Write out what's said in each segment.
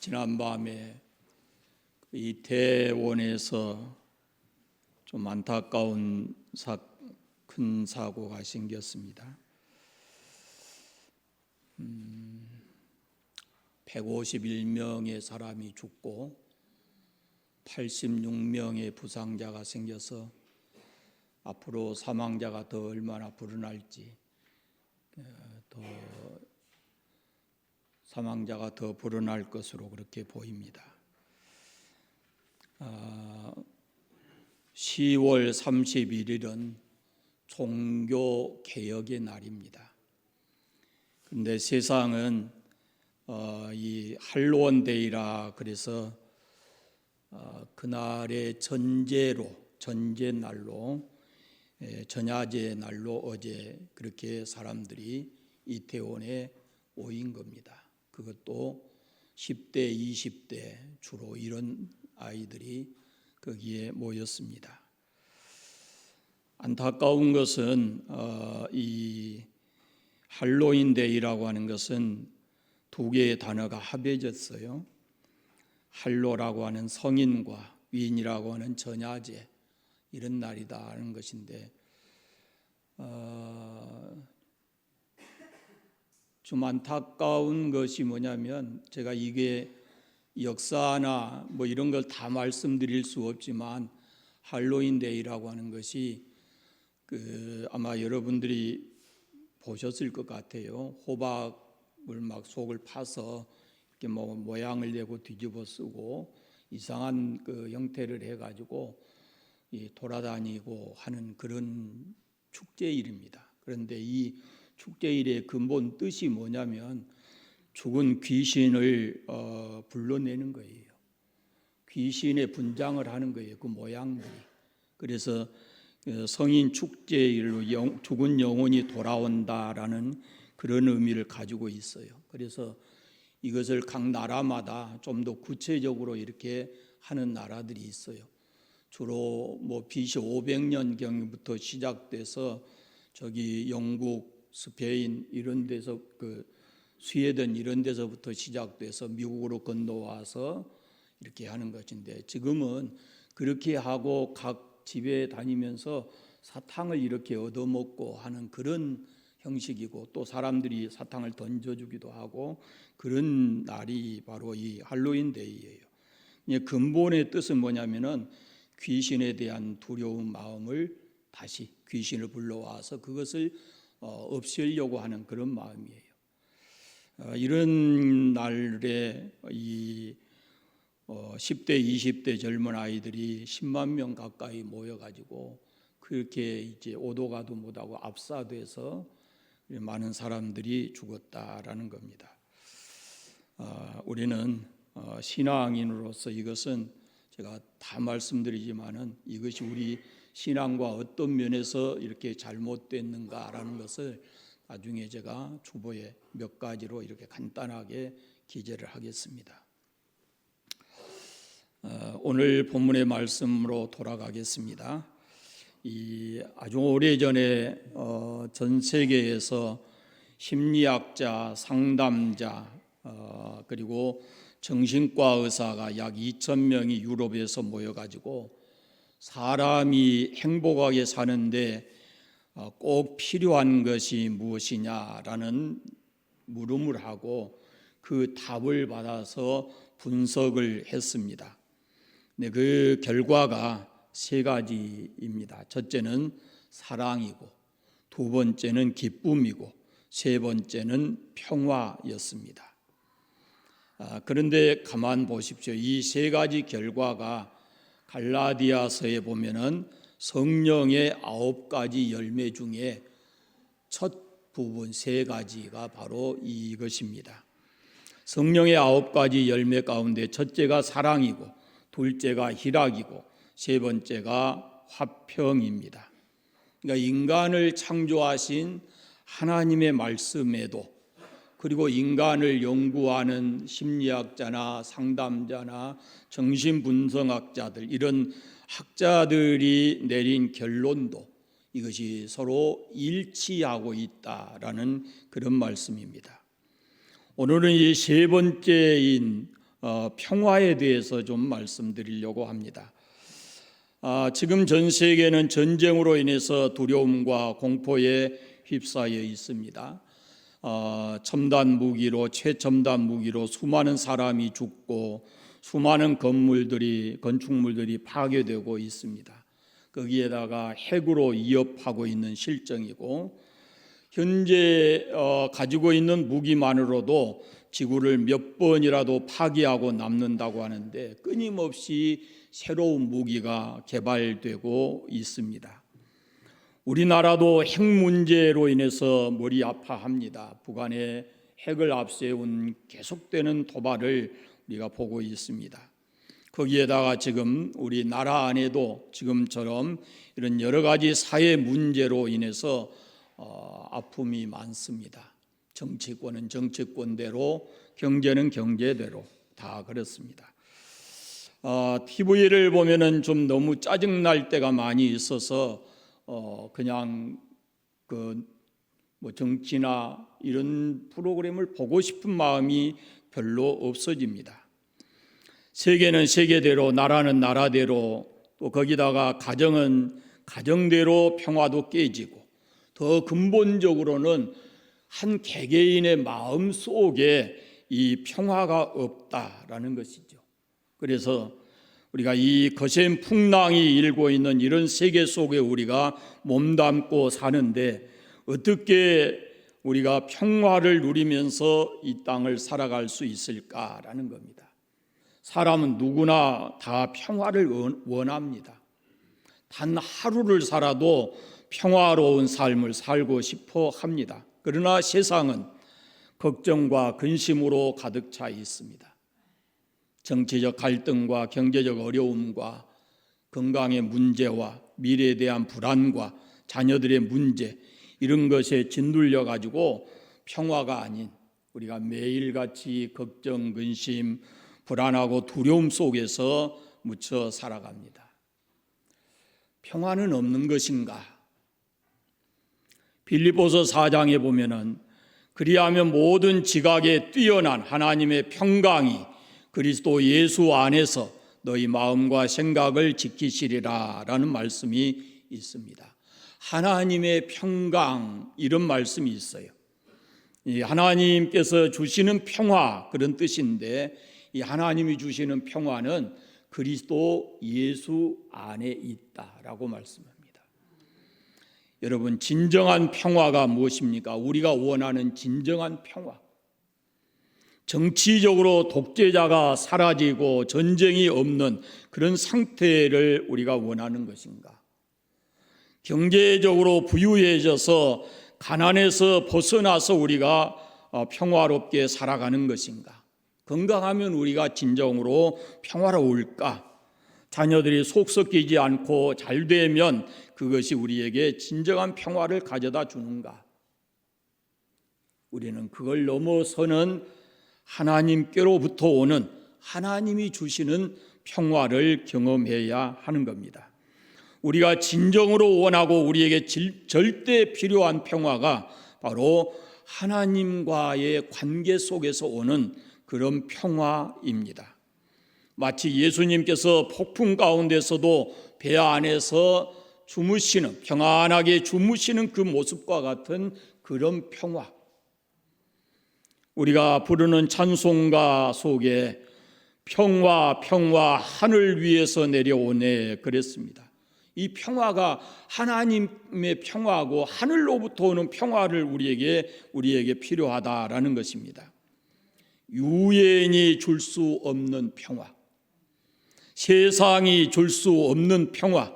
지난밤에 이태원에서 좀 안타까운 큰 사고가 생겼습니다. 151명의 사람이 죽고 86명의 부상자가 생겨서 앞으로 사망자가 더 얼마나 불어날지, 사망자가 더 불어날 것으로 그렇게 보입니다. 10월 31일은 종교개혁의 날입니다. 그런데 세상은 이 할로윈 데이라 그래서 그날의 전제날로 전야제 날로 어제 그렇게 사람들이 이태원에 모인 겁니다. 그것도 10대, 20대 주로 이런 아이들이 거기에 모였습니다. 안타까운 것은 이 할로윈 데이라고 하는 것은 두 개의 단어가 합해졌어요. 할로라고 하는 성인과 윈이라고 하는 전야제, 이런 날이다 하는 것인데 좀 안타까운 것이 뭐냐면, 제가 이게 역사나 뭐 이런 걸 다 말씀드릴 수 없지만 할로윈 데이라고 하는 것이 아마 여러분들이 보셨을 것 같아요. 호박을 막 속을 파서 이렇게 뭐 모양을 내고 뒤집어 쓰고 이상한 형태를 해가지고 돌아다니고 하는 그런 축제일입니다. 그런데 이 축제일의 근본 뜻이 뭐냐면 죽은 귀신을 불러내는 거예요. 귀신의 분장을 하는 거예요. 그 모양들이. 그래서 성인 축제일로 죽은 영혼이 돌아온다라는 그런 의미를 가지고 있어요. 그래서 이것을 각 나라마다 좀 더 구체적으로 이렇게 하는 나라들이 있어요. 주로 뭐 BC 500년경부터 시작돼서 저기 영국, 스페인 이런 데서 스웨덴 이런 데서부터 시작돼서 미국으로 건너와서 이렇게 하는 것인데, 지금은 그렇게 하고 각 집에 다니면서 사탕을 이렇게 얻어먹고 하는 그런 형식이고, 또 사람들이 사탕을 던져주기도 하고 그런 날이 바로 이 할로윈 데이예요. 근본의 뜻은 뭐냐면은 귀신에 대한 두려운 마음을 다시 귀신을 불러와서 그것을 없애려고 하는 그런 마음이에요. 이런 날에 이 10대, 20대 젊은 아이들이 10만 명 가까이 모여가지고 그렇게 이제 오도 가도 못하고 압사돼서 많은 사람들이 죽었다라는 겁니다. 우리는 신앙인으로서 이것은 제가 다 말씀드리지만은 이것이 우리 신앙과 어떤 면에서 이렇게 잘못됐는가라는 것을 나중에 제가 주보에 몇 가지로 이렇게 간단하게 기재를 하겠습니다. 오늘 본문의 말씀으로 돌아가겠습니다. 아주 오래전에 전 세계에서 심리학자, 상담자 그리고 정신과 의사가 약 2,000명이 유럽에서 모여가지고 사람이 행복하게 사는데 꼭 필요한 것이 무엇이냐라는 물음을 하고 그 답을 받아서 분석을 했습니다. 네, 그 결과가 세 가지입니다. 첫째는 사랑이고, 두 번째는 기쁨이고, 세 번째는 평화였습니다. 그런데 가만 보십시오. 이 세 가지 결과가 갈라디아서에 보면은 성령의 9가지 열매 중에 첫 부분 세 가지가 바로 이것입니다. 성령의 9가지 열매 가운데 첫째가 사랑이고, 둘째가 희락이고, 세 번째가 화평입니다. 그러니까 인간을 창조하신 하나님의 말씀에도, 그리고 인간을 연구하는 심리학자나 상담자나 정신분석학자들, 이런 학자들이 내린 결론도 이것이 서로 일치하고 있다라는 그런 말씀입니다. 오늘은 이 세 번째인 평화에 대해서 좀 말씀드리려고 합니다. 지금 전 세계는 전쟁으로 인해서 두려움과 공포에 휩싸여 있습니다. 첨단 무기로, 최첨단 무기로 수많은 사람이 죽고 수많은 건축물들이 파괴되고 있습니다. 거기에다가 핵으로 위협하고 있는 실정이고, 현재 가지고 있는 무기만으로도 지구를 몇 번이라도 파괴하고 남는다고 하는데 끊임없이 새로운 무기가 개발되고 있습니다. 우리나라도 핵 문제로 인해서 머리 아파합니다. 북한의 핵을 앞세운 계속되는 도발을 우리가 보고 있습니다. 거기에다가 지금 우리나라 안에도 지금처럼 이런 여러 가지 사회 문제로 인해서 아픔이 많습니다. 정치권은 정치권대로, 경제는 경제대로 다 그렇습니다. TV를 보면은 좀 너무 짜증날 때가 많이 있어서 그냥 정치나 이런 프로그램을 보고 싶은 마음이 별로 없어집니다. 세계는 세계대로, 나라는 나라대로, 또 거기다가 가정은 가정대로 평화도 깨지고, 더 근본적으로는 한 개개인의 마음 속에 이 평화가 없다라는 것이죠. 그래서 우리가 이 거센 풍랑이 일고 있는 이런 세계 속에 우리가 몸담고 사는데 어떻게 우리가 평화를 누리면서 이 땅을 살아갈 수 있을까라는 겁니다. 사람은 누구나 다 평화를 원합니다. 단 하루를 살아도 평화로운 삶을 살고 싶어 합니다. 그러나 세상은 걱정과 근심으로 가득 차 있습니다. 정치적 갈등과 경제적 어려움과 건강의 문제와 미래에 대한 불안과 자녀들의 문제, 이런 것에 짓눌려 가지고 평화가 아닌 우리가 매일같이 걱정, 근심, 불안하고 두려움 속에서 묻혀 살아갑니다. 평화는 없는 것인가? 빌립보서 4장에 보면은 그리하면 모든 지각에 뛰어난 하나님의 평강이 그리스도 예수 안에서 너희 마음과 생각을 지키시리라 라는 말씀이 있습니다. 하나님의 평강, 이런 말씀이 있어요. 이 하나님께서 주시는 평화, 그런 뜻인데 이 하나님이 주시는 평화는 그리스도 예수 안에 있다라고 말씀합니다. 여러분, 진정한 평화가 무엇입니까? 우리가 원하는 진정한 평화. 정치적으로 독재자가 사라지고 전쟁이 없는 그런 상태를 우리가 원하는 것인가? 경제적으로 부유해져서 가난에서 벗어나서 우리가 평화롭게 살아가는 것인가? 건강하면 우리가 진정으로 평화로울까? 자녀들이 속 썩이지 않고 잘 되면 그것이 우리에게 진정한 평화를 가져다 주는가? 우리는 그걸 넘어서는 하나님께로부터 오는, 하나님이 주시는 평화를 경험해야 하는 겁니다. 우리가 진정으로 원하고 우리에게 절대 필요한 평화가 바로 하나님과의 관계 속에서 오는 그런 평화입니다. 마치 예수님께서 폭풍 가운데서도 배 안에서 주무시는, 평안하게 주무시는 그 모습과 같은 그런 평화. 우리가 부르는 찬송가 속에 평화 평화 하늘 위에서 내려오네 그랬습니다. 이 평화가 하나님의 평화고 하늘로부터 오는 평화를 우리에게 필요하다라는 것입니다. 유엔이 줄 수 없는 평화, 세상이 줄 수 없는 평화,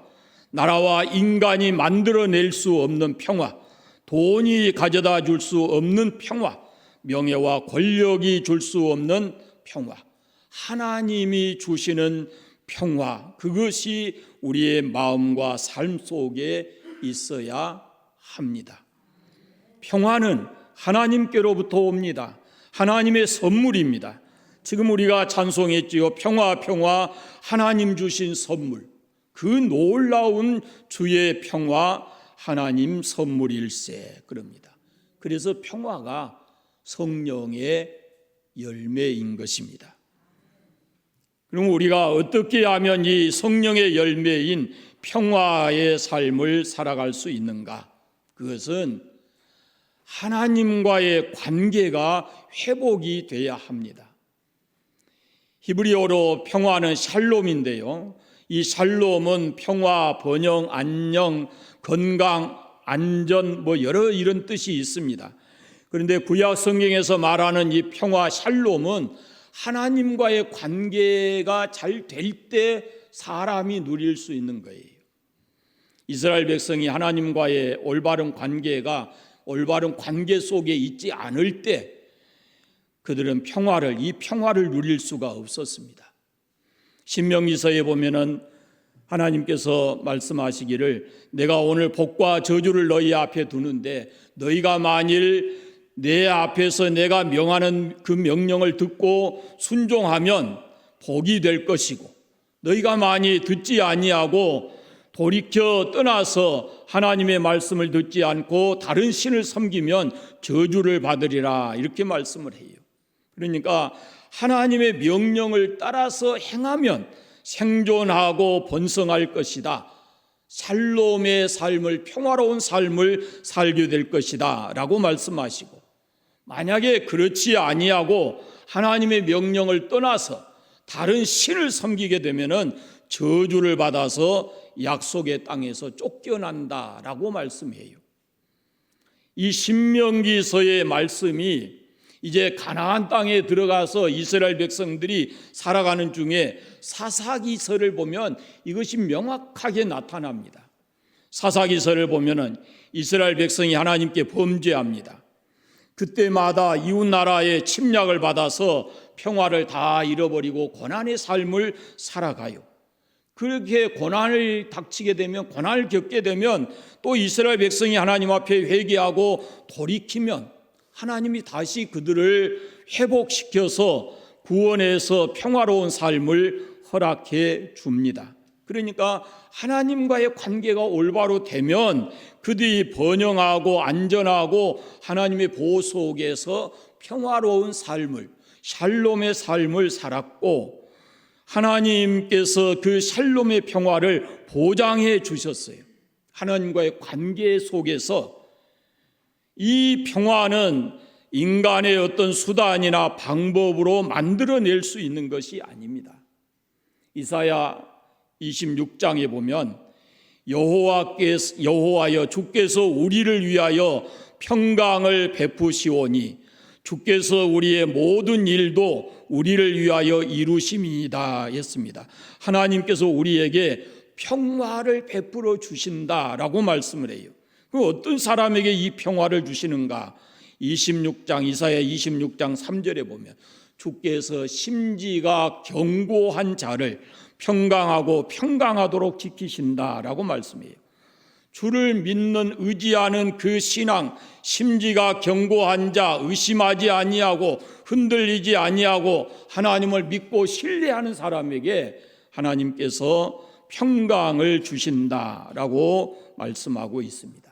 나라와 인간이 만들어낼 수 없는 평화, 돈이 가져다 줄 수 없는 평화, 명예와 권력이 줄 수 없는 평화, 하나님이 주시는 평화, 그것이 우리의 마음과 삶 속에 있어야 합니다. 평화는 하나님께로부터 옵니다. 하나님의 선물입니다. 지금 우리가 찬송했지요. 평화 평화, 하나님 주신 선물. 그 놀라운 주의 평화, 하나님 선물일세 그럽니다. 그래서 평화가 성령의 열매인 것입니다. 그럼 우리가 어떻게 하면 이 성령의 열매인 평화의 삶을 살아갈 수 있는가? 그것은 하나님과의 관계가 회복이 돼야 합니다. 히브리어로 평화는 샬롬인데요. 이 샬롬은 평화, 번영, 안녕, 건강, 안전 여러 이런 뜻이 있습니다. 그런데 구약 성경에서 말하는 이 평화 샬롬은 하나님과의 관계가 잘 될 때 사람이 누릴 수 있는 거예요. 이스라엘 백성이 하나님과의 올바른 관계 속에 있지 않을 때 그들은 이 평화를 누릴 수가 없었습니다. 신명기서에 보면은 하나님께서 말씀하시기를 내가 오늘 복과 저주를 너희 앞에 두는데 너희가 만일 내 앞에서 내가 명하는 그 명령을 듣고 순종하면 복이 될 것이고 너희가 만일 듣지 아니하고 돌이켜 떠나서 하나님의 말씀을 듣지 않고 다른 신을 섬기면 저주를 받으리라 이렇게 말씀을 해요. 그러니까 하나님의 명령을 따라서 행하면 생존하고 번성할 것이다. 샬롬의 삶을 평화로운 삶을 살게 될 것이다 라고 말씀하시고 만약에 그렇지 아니하고 하나님의 명령을 떠나서 다른 신을 섬기게 되면은 저주를 받아서 약속의 땅에서 쫓겨난다라고 말씀해요. 이 신명기서의 말씀이 이제 가나안 땅에 들어가서 이스라엘 백성들이 살아가는 중에 사사기서를 보면 이것이 명확하게 나타납니다. 사사기서를 보면은 이스라엘 백성이 하나님께 범죄합니다. 그때마다 이웃 나라의 침략을 받아서 평화를 다 잃어버리고 고난의 삶을 살아가요. 그렇게 고난을 겪게 되면 또 이스라엘 백성이 하나님 앞에 회개하고 돌이키면 하나님이 다시 그들을 회복시켜서 구원해서 평화로운 삶을 허락해 줍니다. 그러니까 하나님과의 관계가 올바로 되면 그들이 번영하고 안전하고 하나님의 보호 속에서 평화로운 삶을, 샬롬의 삶을 살았고 하나님께서 그 샬롬의 평화를 보장해 주셨어요. 하나님과의 관계 속에서 이 평화는 인간의 어떤 수단이나 방법으로 만들어낼 수 있는 것이 아닙니다. 이사야 26장에 보면 여호와여 주께서 우리를 위하여 평강을 베푸시오니 주께서 우리의 모든 일도 우리를 위하여 이루심이다 했습니다. 하나님께서 우리에게 평화를 베풀어 주신다라고 말씀을 해요. 그 어떤 사람에게 이 평화를 주시는가? 이사야 26장 3절에 보면 주께서 심지가 견고한 자를 평강하고 평강하도록 지키신다라고 말씀해요. 주를 믿는 의지하는 그 신앙, 심지가 견고한 자, 의심하지 아니하고 흔들리지 아니하고 하나님을 믿고 신뢰하는 사람에게 하나님께서 평강을 주신다라고 말씀하고 있습니다.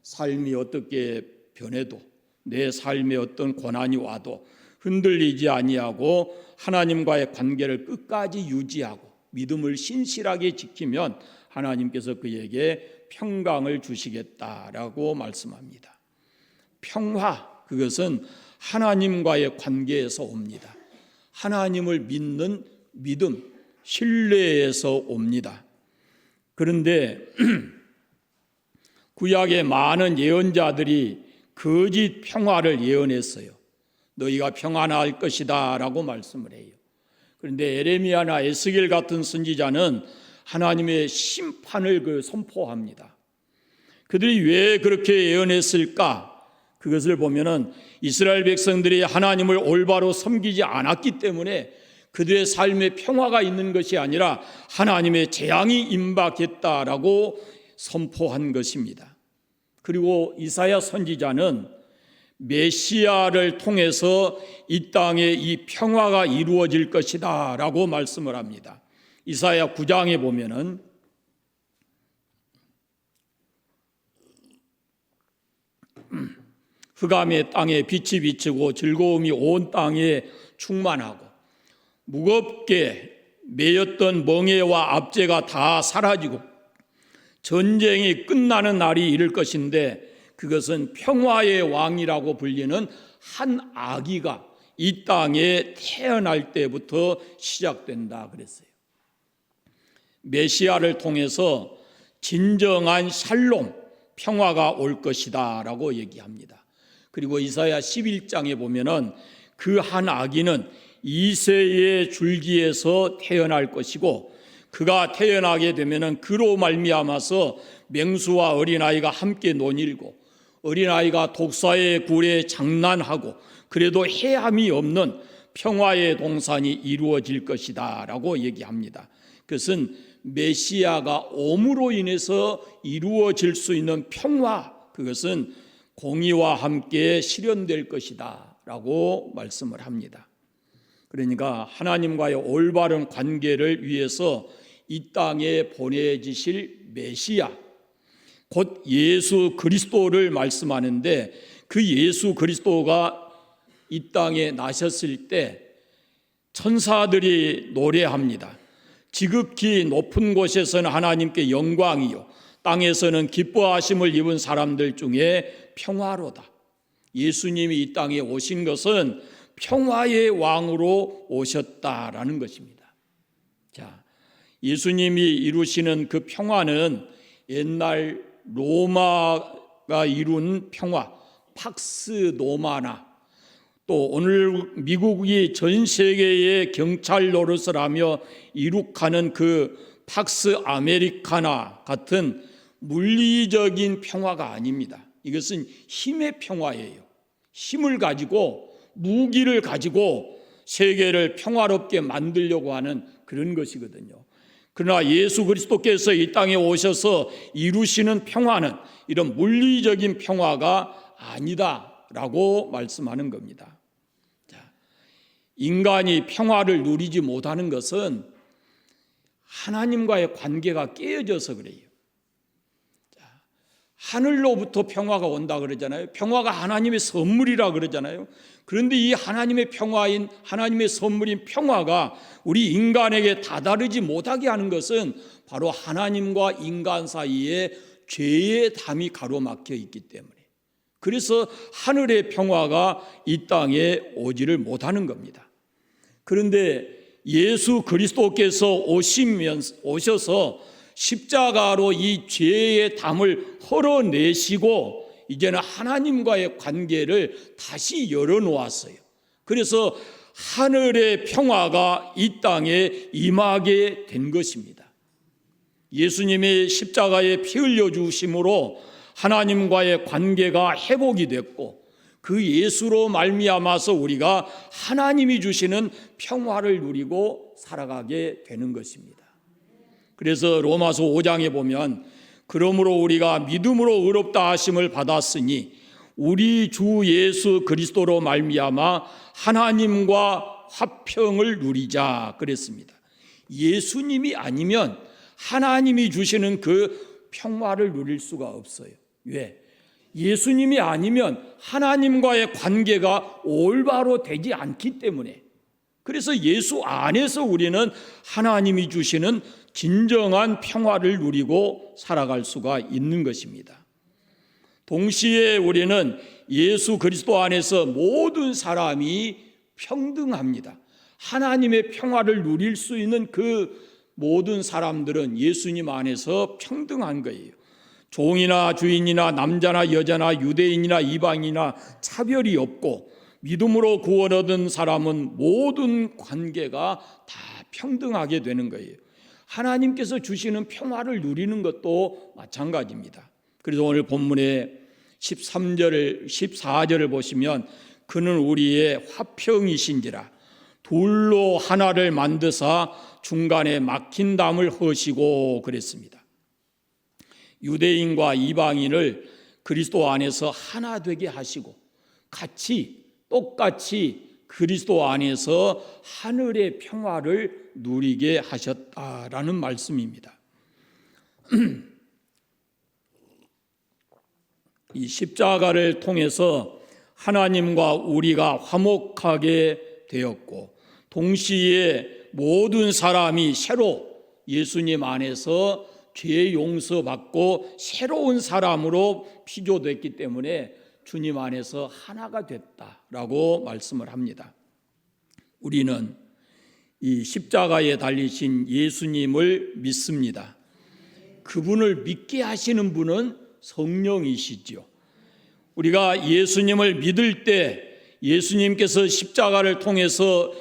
삶이 어떻게 변해도 내 삶에 어떤 고난이 와도 흔들리지 아니하고 하나님과의 관계를 끝까지 유지하고 믿음을 신실하게 지키면 하나님께서 그에게 평강을 주시겠다라고 말씀합니다. 평화, 그것은 하나님과의 관계에서 옵니다. 하나님을 믿는 믿음, 신뢰에서 옵니다. 그런데 구약의 많은 예언자들이 거짓 평화를 예언했어요. 너희가 평안할 것이다 라고 말씀을 해요. 그런데 에레미야나 에스겔 같은 선지자는 하나님의 심판을 선포합니다. 그들이 왜 그렇게 예언했을까? 그것을 보면은 이스라엘 백성들이 하나님을 올바로 섬기지 않았기 때문에 그들의 삶에 평화가 있는 것이 아니라 하나님의 재앙이 임박했다라고 선포한 것입니다. 그리고 이사야 선지자는 메시아를 통해서 이 땅에 이 평화가 이루어질 것이다 라고 말씀을 합니다. 이사야 9장에 보면은 흑암의 땅에 빛이 비치고 즐거움이 온 땅에 충만하고 무겁게 매였던 멍에와 압제가 다 사라지고 전쟁이 끝나는 날이 이를 것인데, 그것은 평화의 왕이라고 불리는 한 아기가 이 땅에 태어날 때부터 시작된다 그랬어요. 메시아를 통해서 진정한 샬롬, 평화가 올 것이다 라고 얘기합니다. 그리고 이사야 11장에 보면은 그 한 아기는 이새의 줄기에서 태어날 것이고, 그가 태어나게 되면은 그로 말미암아서 맹수와 어린아이가 함께 논일고, 어린아이가 독사의 굴에 장난하고 그래도 해함이 없는 평화의 동산이 이루어질 것이다 라고 얘기합니다. 그것은 메시아가 옴으로 인해서 이루어질 수 있는 평화, 그것은 공의와 함께 실현될 것이다 라고 말씀을 합니다. 그러니까 하나님과의 올바른 관계를 위해서 이 땅에 보내지실 메시아, 곧 예수 그리스도를 말씀하는데, 그 예수 그리스도가 이 땅에 나셨을 때 천사들이 노래합니다. 지극히 높은 곳에서는 하나님께 영광이요, 땅에서는 기뻐하심을 입은 사람들 중에 평화로다. 예수님이 이 땅에 오신 것은 평화의 왕으로 오셨다라는 것입니다. 자, 예수님이 이루시는 그 평화는 옛날 로마가 이룬 평화, 팍스 노마나, 또 오늘 미국이 전 세계의 경찰 노릇을 하며 이룩하는 그 팍스 아메리카나 같은 물리적인 평화가 아닙니다. 이것은 힘의 평화예요. 힘을 가지고, 무기를 가지고 세계를 평화롭게 만들려고 하는 그런 것이거든요. 그러나 예수 그리스도께서 이 땅에 오셔서 이루시는 평화는 이런 물리적인 평화가 아니다라고 말씀하는 겁니다. 자, 인간이 평화를 누리지 못하는 것은 하나님과의 관계가 깨어져서 그래요. 자, 하늘로부터 평화가 온다 그러잖아요. 평화가 하나님의 선물이라 그러잖아요. 그런데 이 하나님의 평화인, 하나님의 선물인 평화가 우리 인간에게 다다르지 못하게 하는 것은 바로 하나님과 인간 사이에 죄의 담이 가로막혀 있기 때문에, 그래서 하늘의 평화가 이 땅에 오지를 못하는 겁니다. 그런데 예수 그리스도께서 오셔서 십자가로 이 죄의 담을 헐어내시고 이제는 하나님과의 관계를 다시 열어놓았어요. 그래서 하늘의 평화가 이 땅에 임하게 된 것입니다. 예수님의 십자가에 피 흘려 주심으로 하나님과의 관계가 회복이 됐고, 그 예수로 말미암아서 우리가 하나님이 주시는 평화를 누리고 살아가게 되는 것입니다. 그래서 로마서 5장에 보면, 그러므로 우리가 믿음으로 의롭다 하심을 받았으니 우리 주 예수 그리스도로 말미암아 하나님과 화평을 누리자 그랬습니다. 예수님이 아니면 하나님이 주시는 그 평화를 누릴 수가 없어요. 왜? 예수님이 아니면 하나님과의 관계가 올바로 되지 않기 때문에. 그래서 예수 안에서 우리는 하나님이 주시는 진정한 평화를 누리고 살아갈 수가 있는 것입니다. 동시에 우리는 예수 그리스도 안에서 모든 사람이 평등합니다. 하나님의 평화를 누릴 수 있는 그 모든 사람들은 예수님 안에서 평등한 거예요. 종이나 주인이나 남자나 여자나 유대인이나 이방인이나 차별이 없고, 믿음으로 구원 얻은 사람은 모든 관계가 다 평등하게 되는 거예요. 하나님께서 주시는 평화를 누리는 것도 마찬가지입니다. 그래서 오늘 본문의 14절을 보시면, 그는 우리의 화평이신지라 둘로 하나를 만드사 중간에 막힌 담을 허시고 그랬습니다. 유대인과 이방인을 그리스도 안에서 하나 되게 하시고, 똑같이 그리스도 안에서 하늘의 평화를 누리게 하셨다라는 말씀입니다. 이 십자가를 통해서 하나님과 우리가 화목하게 되었고, 동시에 모든 사람이 새로 예수님 안에서 죄 용서받고 새로운 사람으로 피조됐기 때문에 주님 안에서 하나가 됐다라고 말씀을 합니다. 우리는 이 십자가에 달리신 예수님을 믿습니다. 그분을 믿게 하시는 분은 성령이시지요. 우리가 예수님을 믿을 때 예수님께서 십자가를 통해서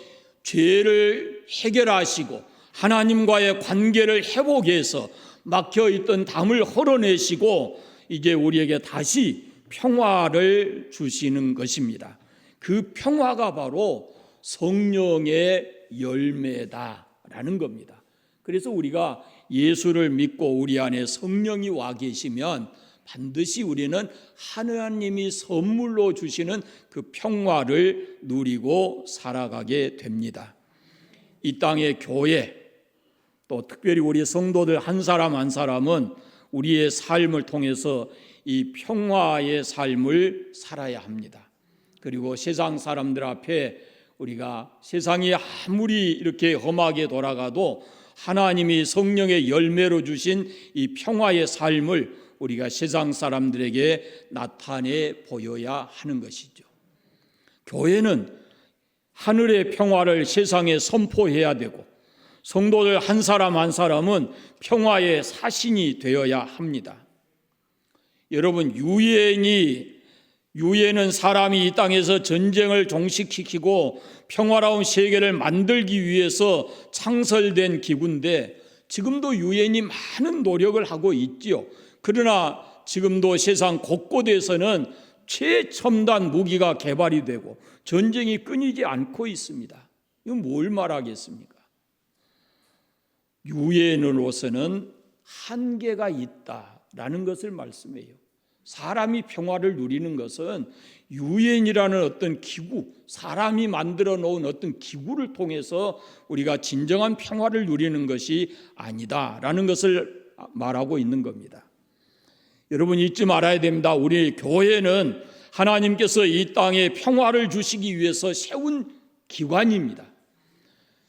죄를 해결하시고 하나님과의 관계를 회복해서 막혀있던 담을 헐어내시고 이제 우리에게 다시 평화를 주시는 것입니다. 그 평화가 바로 성령의 열매다라는 겁니다. 그래서 우리가 예수를 믿고 우리 안에 성령이 와 계시면 반드시 우리는 하나님이 선물로 주시는 그 평화를 누리고 살아가게 됩니다. 이 땅의 교회, 또 특별히 우리 성도들 한 사람 한 사람은 우리의 삶을 통해서 이 평화의 삶을 살아야 합니다. 그리고 세상 사람들 앞에 우리가 세상이 아무리 이렇게 험하게 돌아가도 하나님이 성령의 열매로 주신 이 평화의 삶을 우리가 세상 사람들에게 나타내 보여야 하는 것이죠. 교회는 하늘의 평화를 세상에 선포해야 되고 성도들 한 사람 한 사람은 평화의 사신이 되어야 합니다. 여러분, 유엔은 사람이 이 땅에서 전쟁을 종식시키고 평화로운 세계를 만들기 위해서 창설된 기구인데 지금도 유엔이 많은 노력을 하고 있지요. 그러나 지금도 세상 곳곳에서는 최첨단 무기가 개발이 되고 전쟁이 끊이지 않고 있습니다. 이건 뭘 말하겠습니까? 유엔으로서는 한계가 있다라는 것을 말씀해요. 사람이 평화를 누리는 것은 유엔이라는 어떤 기구, 사람이 만들어 놓은 어떤 기구를 통해서 우리가 진정한 평화를 누리는 것이 아니다라는 것을 말하고 있는 겁니다. 여러분 잊지 말아야 됩니다. 우리 교회는 하나님께서 이 땅에 평화를 주시기 위해서 세운 기관입니다.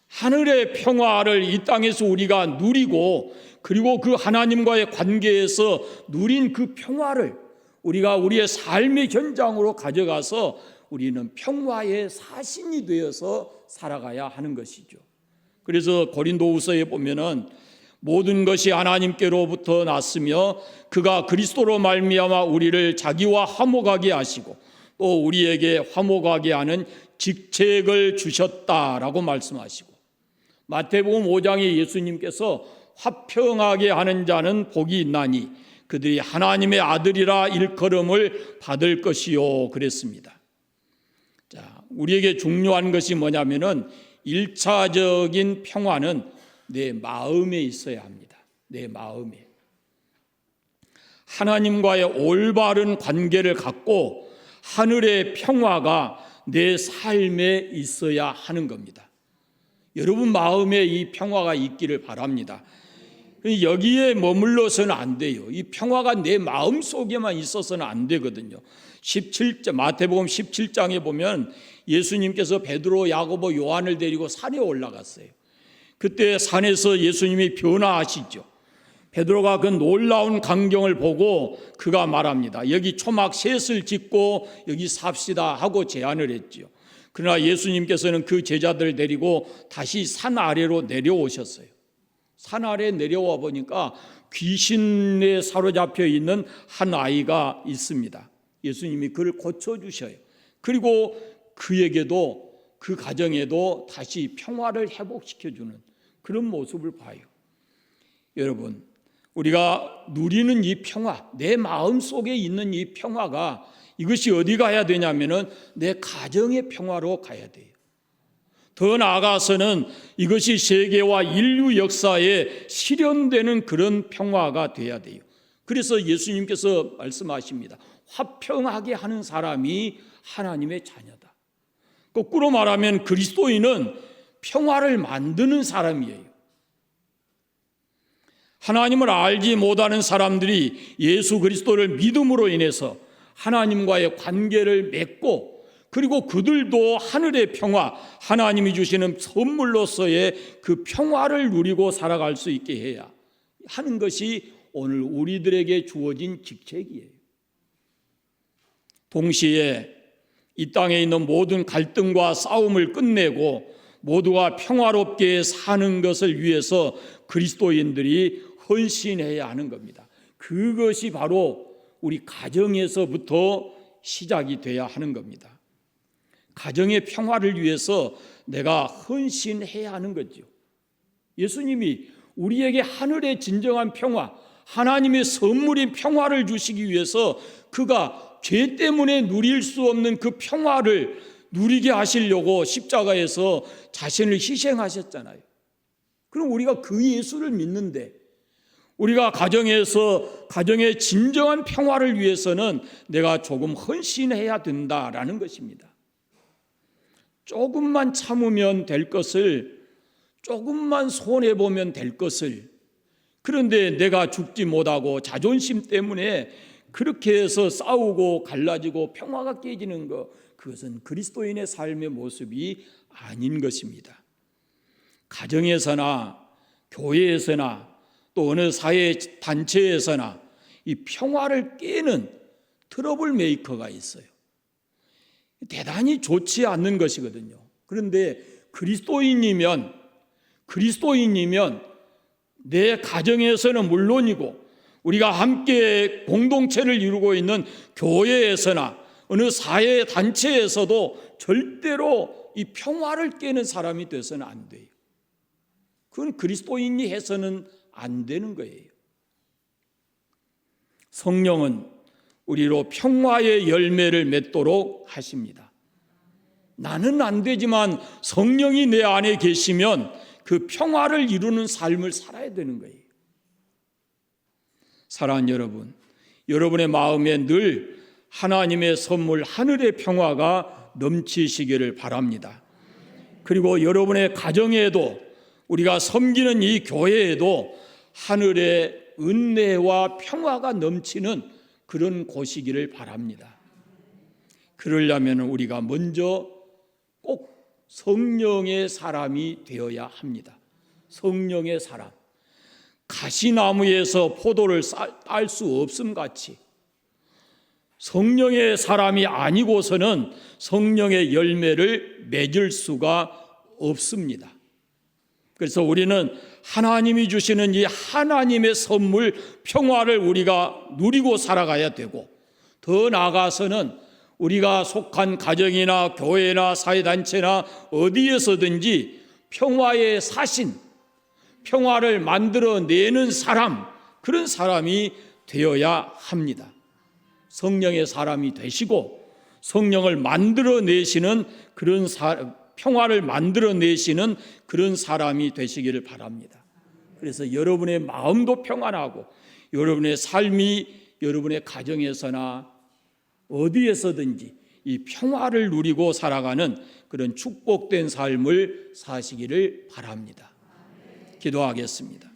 하늘의 평화를 이 땅에서 우리가 누리고 그리고 그 하나님과의 관계에서 누린 그 평화를 우리가 우리의 삶의 현장으로 가져가서 우리는 평화의 사신이 되어서 살아가야 하는 것이죠. 그래서 고린도후서에 보면은 모든 것이 하나님께로부터 났으며 그가 그리스도로 말미암아 우리를 자기와 화목하게 하시고 또 우리에게 화목하게 하는 직책을 주셨다라고 말씀하시고 마태복음 5장에 예수님께서 화평하게 하는 자는 복이 있나니 그들이 하나님의 아들이라 일컬음을 받을 것이요 그랬습니다. 자, 우리에게 중요한 것이 뭐냐면은 1차적인 평화는 내 마음에 있어야 합니다. 내 마음에. 하나님과의 올바른 관계를 갖고 하늘의 평화가 내 삶에 있어야 하는 겁니다. 여러분 마음에 이 평화가 있기를 바랍니다. 여기에 머물러서는 안 돼요. 이 평화가 내 마음 속에만 있어서는 안 되거든요. 마태복음 17장에 보면 예수님께서 베드로, 야고보, 요한을 데리고 산에 올라갔어요. 그때 산에서 예수님이 변화하시죠. 베드로가 그 놀라운 광경을 보고 그가 말합니다. 여기 초막 셋을 짓고 여기 삽시다 하고 제안을 했죠. 그러나 예수님께서는 그 제자들을 데리고 다시 산 아래로 내려오셨어요. 산 아래 내려와 보니까 귀신에 사로잡혀 있는 한 아이가 있습니다. 예수님이 그를 고쳐주셔요. 그리고 그에게도 그 가정에도 다시 평화를 회복시켜주는 그런 모습을 봐요. 여러분, 우리가 누리는 이 평화, 내 마음 속에 있는 이 평화가 이것이 어디 가야 되냐면은 내 가정의 평화로 가야 돼요. 더 나아가서는 이것이 세계와 인류 역사에 실현되는 그런 평화가 돼야 돼요. 그래서 예수님께서 말씀하십니다. 화평하게 하는 사람이 하나님의 자녀다. 거꾸로 말하면 그리스도인은 평화를 만드는 사람이에요. 하나님을 알지 못하는 사람들이 예수 그리스도를 믿음으로 인해서 하나님과의 관계를 맺고 그리고 그들도 하늘의 평화, 하나님이 주시는 선물로서의 그 평화를 누리고 살아갈 수 있게 해야 하는 것이 오늘 우리들에게 주어진 직책이에요. 동시에 이 땅에 있는 모든 갈등과 싸움을 끝내고 모두가 평화롭게 사는 것을 위해서 그리스도인들이 헌신해야 하는 겁니다. 그것이 바로 우리 가정에서부터 시작이 돼야 하는 겁니다. 가정의 평화를 위해서 내가 헌신해야 하는 거죠. 예수님이 우리에게 하늘의 진정한 평화, 하나님의 선물인 평화를 주시기 위해서 그가 죄 때문에 누릴 수 없는 그 평화를 누리게 하시려고 십자가에서 자신을 희생하셨잖아요. 그럼 우리가 그 예수를 믿는데 우리가 가정에서 가정의 진정한 평화를 위해서는 내가 조금 헌신해야 된다라는 것입니다. 조금만 참으면 될 것을, 조금만 손해보면 될 것을, 그런데 내가 죽지 못하고 자존심 때문에 그렇게 해서 싸우고 갈라지고 평화가 깨지는 것, 그것은 그리스도인의 삶의 모습이 아닌 것입니다. 가정에서나 교회에서나 또 어느 사회 단체에서나 이 평화를 깨는 트러블 메이커가 있어요. 대단히 좋지 않는 것이거든요. 그런데 그리스도인이면 내 가정에서는 물론이고 우리가 함께 공동체를 이루고 있는 교회에서나 어느 사회 단체에서도 절대로 이 평화를 깨는 사람이 돼서는 안 돼요. 그건 그리스도인이 해서는 안 되는 거예요. 성령은 우리로 평화의 열매를 맺도록 하십니다. 나는 안 되지만 성령이 내 안에 계시면 그 평화를 이루는 삶을 살아야 되는 거예요. 사랑하는 여러분, 여러분의 마음에 늘 하나님의 선물 하늘의 평화가 넘치시기를 바랍니다. 그리고 여러분의 가정에도 우리가 섬기는 이 교회에도 하늘의 은혜와 평화가 넘치는 그런 곳이기를 바랍니다. 그러려면 우리가 먼저 꼭 성령의 사람이 되어야 합니다. 성령의 사람. 가시나무에서 포도를 딸 수 없음 같이 성령의 사람이 아니고서는 성령의 열매를 맺을 수가 없습니다. 그래서 우리는 하나님이 주시는 이 하나님의 선물 평화를 우리가 누리고 살아가야 되고, 더 나아가서는 우리가 속한 가정이나 교회나 사회단체나 어디에서든지 평화의 사신, 평화를 만들어내는 사람, 그런 사람이 되어야 합니다. 성령의 사람이 되시고 성령을 만들어내시는 그런 평화를 만들어내시는 그런 사람이 되시기를 바랍니다. 그래서 여러분의 마음도 평안하고 여러분의 삶이 여러분의 가정에서나 어디에서든지 이 평화를 누리고 살아가는 그런 축복된 삶을 사시기를 바랍니다. 기도하겠습니다.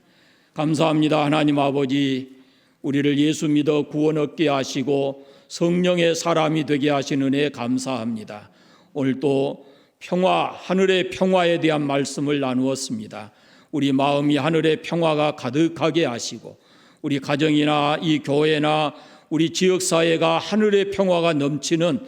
감사합니다. 하나님 아버지, 우리를 예수 믿어 구원 얻게 하시고 성령의 사람이 되게 하신 은혜에 감사합니다. 오늘도 평화, 하늘의 평화에 대한 말씀을 나누었습니다. 우리 마음이 하늘의 평화가 가득하게 하시고 우리 가정이나 이 교회나 우리 지역사회가 하늘의 평화가 넘치는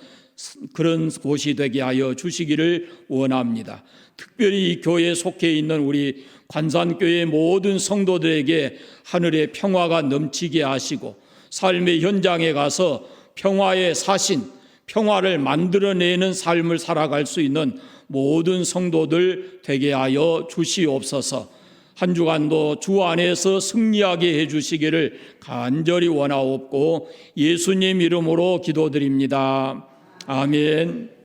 그런 곳이 되게 하여 주시기를 원합니다. 특별히 이 교회에 속해 있는 우리 관산교회 모든 성도들에게 하늘의 평화가 넘치게 하시고 삶의 현장에 가서 평화의 사신, 평화를 만들어내는 삶을 살아갈 수 있는 모든 성도들 되게 하여 주시옵소서. 한 주간도 주 안에서 승리하게 해주시기를 간절히 원하옵고 예수님 이름으로 기도드립니다. 아멘.